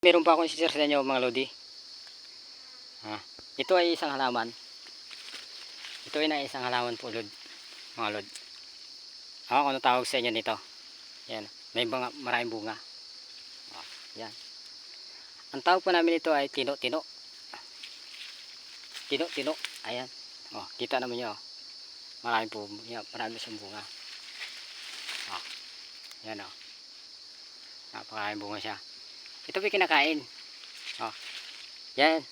Meron pa akong share sa inyo mga lodi. Ito ay isang halaman. Ito ay na isang halaman po lod. Mga lod. Ano tawag sa inyo nito? Yan. May maraming bunga. Yan. Ang tawag po namin ito ay tino-tino. Tino-tino. Ayan. Kita naman nyo. Marami po. Marami siyang bunga. Yan o. Napakaraming bunga siya. Ito po kinakain. Yan.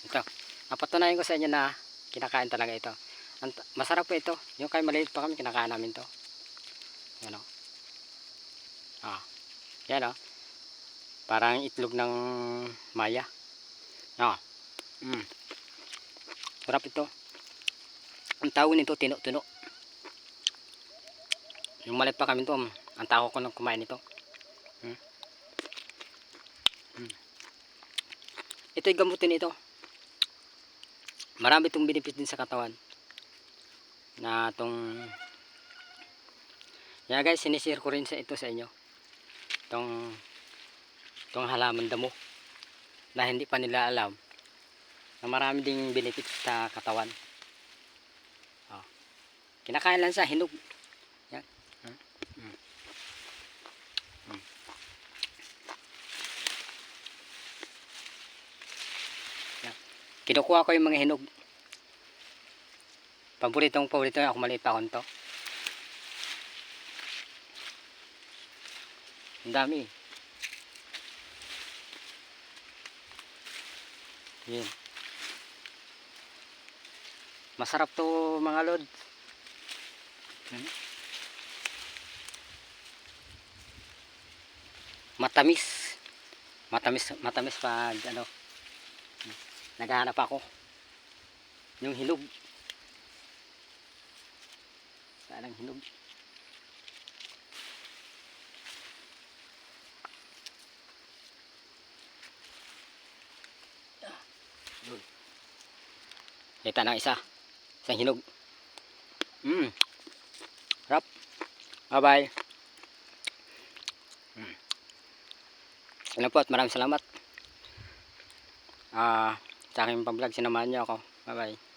Ito. Napatunayan ko sa inyo na kinakain talaga ito. Masarap po ito. Yung kay maliit pa kami, kinakain namin to. Yan o. Yan o. Parang itlog ng maya. Sarap ito. Ang tawag nito, tino-tino. Yung maliit pa kami to, ang tawag ko nang kumain ito. Ito'y gamutin ito. Marami itong benefit din sa katawan. Na itong guys, sinishare ko rin ito sa inyo. Itong halaman damo na hindi pa nila alam na marami ding benefit sa katawan. Kinakain lang sa hinog. Yan. Kinukuha ko yung mga hinog. Paborito ako, maliit pa ako. Ang dami. Yan. Masarap to mga lod. Matamis. Matamis pag naghahanap ako. Yung hinog. Parang hinog. Kita ng isang hinog. Sarap. Bye bye. Yan po at maraming salamat. Sa aking pang-vlog, sinamahan niyo ako. Bye bye.